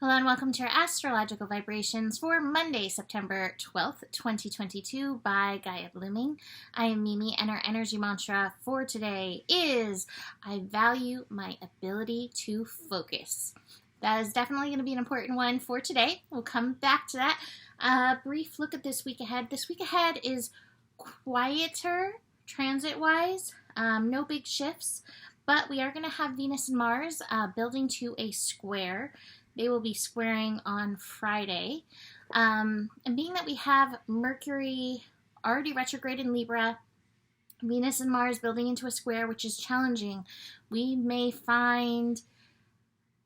Hello and welcome to your astrological vibrations for Monday, September 12th, 2022 by Gaia Blooming. I am Mimi and our energy mantra for today is I value my ability to focus. That is definitely going to be an important one for today. We'll come back to that. A brief look at this week ahead. This week ahead is quieter transit-wise, no big shifts, but we are going to have Venus and Mars building to a square. They will be squaring on Friday. And being that we have Mercury already retrograde in Libra, Venus and Mars building into a square, which is challenging, we may find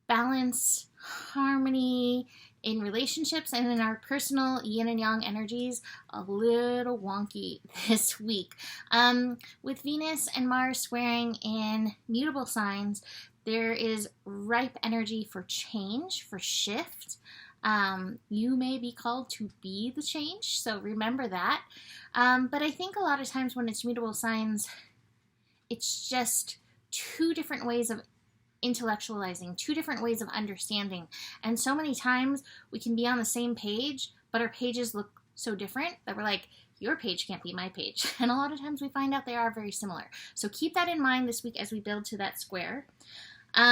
balance, harmony in relationships and in our personal yin and yang energies a little wonky this week. With Venus and Mars squaring in mutable signs, there is ripe energy for change, for shift. You may be called to be the change, so remember that. But I think a lot of times when it's mutable signs, it's just two different ways of intellectualizing, two different ways of understanding. And so many times we can be on the same page, but our pages look so different that we're like, your page can't be my page. And a lot of times we find out they are very similar. So keep that in mind this week as we build to that square. We're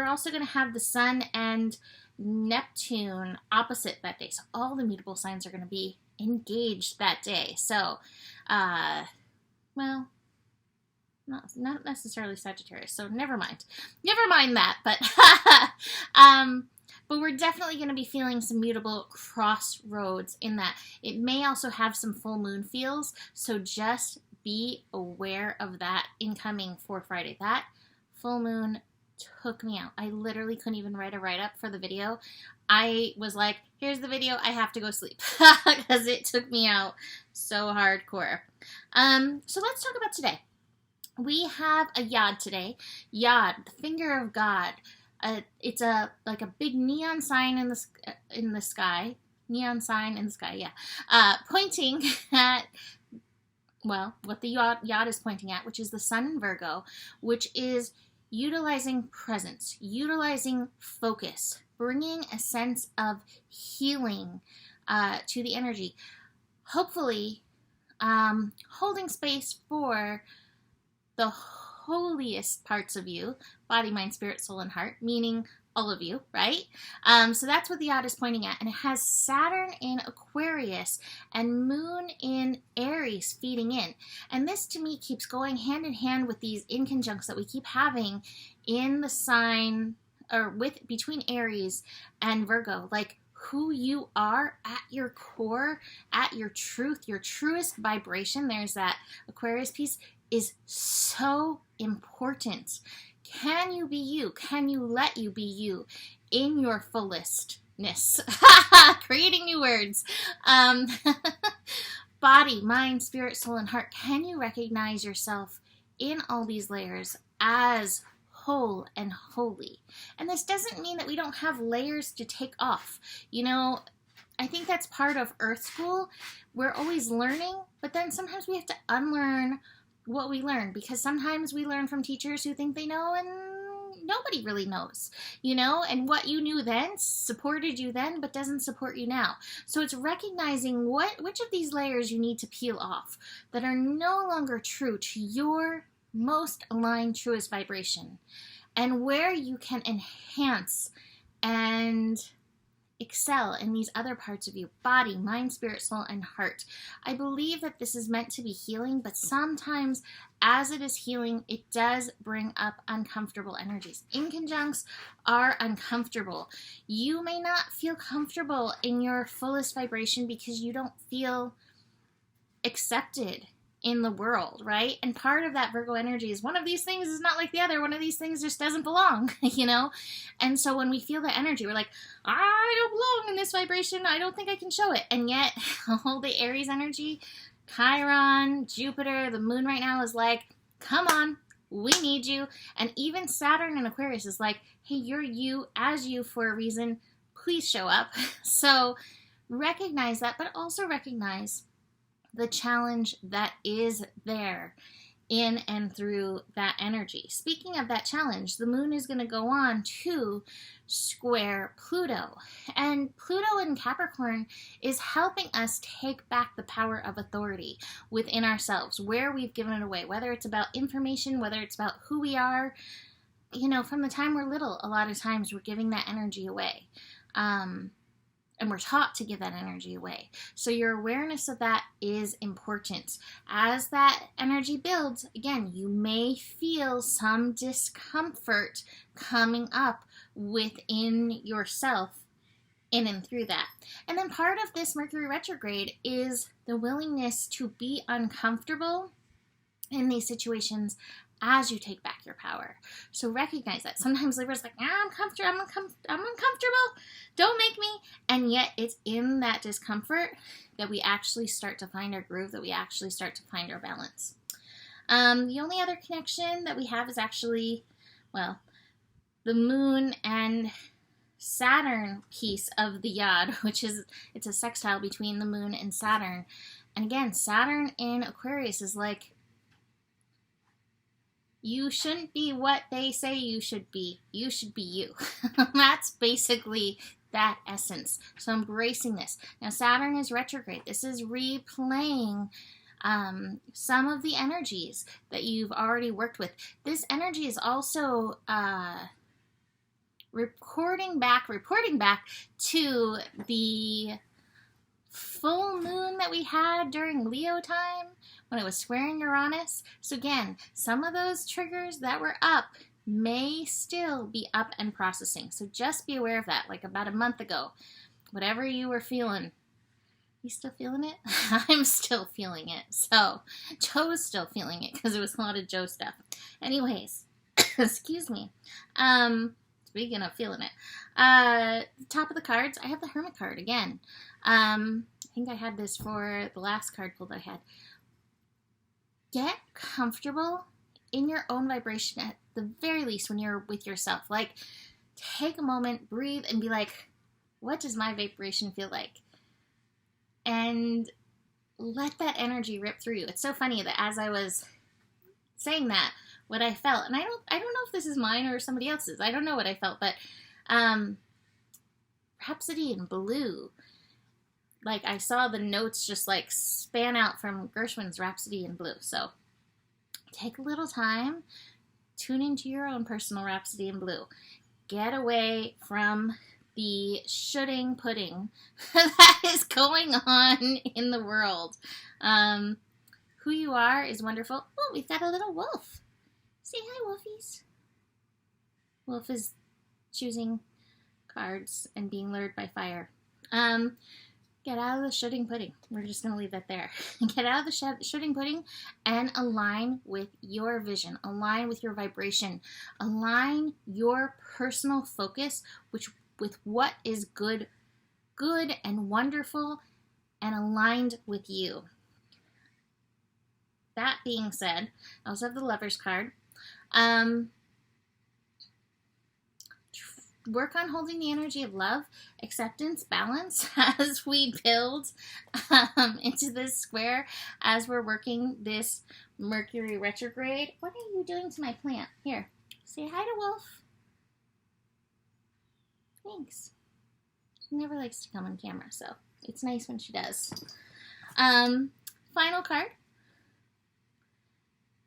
also going to have the Sun and Neptune opposite that day. So all the mutable signs are going to be engaged that day. So, well, not necessarily Sagittarius, so never mind. Never mind that, but but we're definitely going to be feeling some mutable crossroads in that. It may also have some full moon feels, so just be aware of that incoming for Friday. That full moon took me out. I literally couldn't even write a write-up for the video. I was like, here's the video, I have to go sleep, because it took me out so hardcore. So let's talk about today. We have a Yod today. Yod, the finger of God. It's like a big neon sign in the sky. Neon sign in the sky, yeah. Pointing at, well, what the Yod is pointing at, which is the Sun in Virgo, which is utilizing presence, utilizing focus, bringing a sense of healing to the energy. Hopefully, holding space for the holiest parts of you, body, mind, spirit, soul, and heart, meaning all of you, right? So that's what the Yod is pointing at. And it has Saturn in Aquarius and Moon in Aries feeding in. And this, to me, keeps going hand in hand with these inconjuncts that we keep having in the sign, or between Aries and Virgo. Like, who you are at your core, at your truth, your truest vibration. There's that Aquarius piece, is so important. Can you be you? Can you let you be you in your fullestness? Creating new words. Body, mind, spirit, soul, and heart. Can you recognize yourself in all these layers as whole and holy? And this doesn't mean that we don't have layers to take off. You know, I think that's part of Earth School. We're always learning, but then sometimes we have to unlearn what we learn, because sometimes we learn from teachers who think they know and nobody really knows, you know, and what you knew then supported you then but doesn't support you now. So it's recognizing which of these layers you need to peel off that are no longer true to your most aligned, truest vibration, and where you can enhance and excel in these other parts of you: body, mind, spirit, soul, and heart. I believe that this is meant to be healing, but sometimes as it is healing, it does bring up uncomfortable energies. Inconjuncts are uncomfortable. You may not feel comfortable in your fullest vibration because you don't feel accepted in the world, right? And part of that Virgo energy is one of these things is not like the other. One of these things just doesn't belong, you know? And so when we feel that energy, we're like, I don't belong in this vibration. I don't think I can show it. And yet, all the Aries energy, Chiron, Jupiter, the moon right now is like, come on, we need you. And even Saturn in Aquarius is like, hey, you're you as you for a reason. Please show up. So recognize that, but also recognize the challenge that is there in and through that energy. Speaking of that challenge, the moon is going to go on to square Pluto. And Pluto in Capricorn is helping us take back the power of authority within ourselves, where we've given it away, whether it's about information, whether it's about who we are. You know, from the time we're little, a lot of times we're giving that energy away. And we're taught to give that energy away. So your awareness of that is important. As that energy builds, again, you may feel some discomfort coming up within yourself in and through that. And then part of this Mercury retrograde is the willingness to be uncomfortable in these situations as you take back your power. So recognize that. Sometimes Libra's like, I'm uncomfortable. Don't make me. And yet it's in that discomfort that we actually start to find our groove, that we actually start to find our balance. The only other connection that we have is actually, well, the moon and Saturn piece of the Yod, which is, it's a sextile between the moon and Saturn. And again, Saturn in Aquarius is like, you shouldn't be what they say you should be. You should be you. That's basically that essence. So embracing this. Now Saturn is retrograde. This is replaying some of the energies that you've already worked with. This energy is also reporting back to the full moon that we had during Leo time when it was squaring Uranus. So again, some of those triggers that were up may still be up and processing. So just be aware of that. Like about a month ago, whatever you were feeling, you still feeling it? I'm still feeling it. So Joe's still feeling it because it was a lot of Joe stuff. Anyways, excuse me. Speaking of feeling it, top of the cards, I have the Hermit card again. I think I had this for the last card pull that I had. Get comfortable in your own vibration at the very least when you're with yourself. Like, take a moment, breathe, and be like, what does my vibration feel like? And let that energy rip through you. It's so funny that as I was saying that, what I felt, and I don't know if this is mine or somebody else's. I don't know what I felt, but Rhapsody in Blue. Like, I saw the notes just like span out from Gershwin's Rhapsody in Blue. So take a little time, tune into your own personal Rhapsody in Blue. Get away from the shooting pudding that is going on in the world. Who you are is wonderful. Oh, we've got a little wolf. Say hi, wolfies. Wolf is choosing cards and being lured by fire. Get out of the shooting pudding. We're just going to leave that there. Get out of the shooting pudding and align with your vision. Align with your vibration. Align your personal focus with what is good and wonderful and aligned with you. That being said, I also have the Lover's card. Work on holding the energy of love, acceptance, balance as we build into this square, as we're working this Mercury retrograde. What are you doing to my plant? Here, say hi to Wolf. Thanks. She never likes to come on camera, so it's nice when she does. Final card.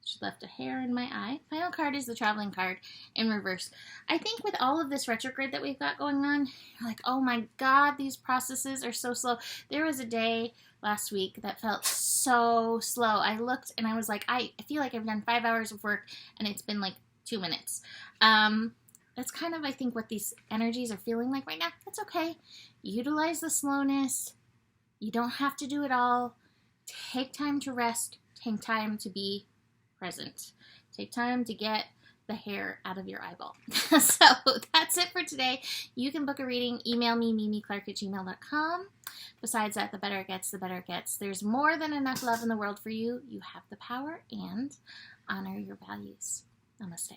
She left a hair in my eye. Final card is the traveling card in reverse. I think with all of this retrograde that we've got going on, you're like, oh my God, these processes are so slow. There was a day last week that felt so slow. I looked and I was like, I feel like I've done 5 hours of work and it's been like 2 minutes. That's kind of, I think, what these energies are feeling like right now. That's okay. Utilize the slowness. You don't have to do it all. Take time to rest. Take time to be present. Take time to get the hair out of your eyeball. So that's it for today. You can book a reading. Email me, mimiclark@gmail.com. Besides that, the better it gets, the better it gets. There's more than enough love in the world for you. You have the power, and honor your values. Namaste.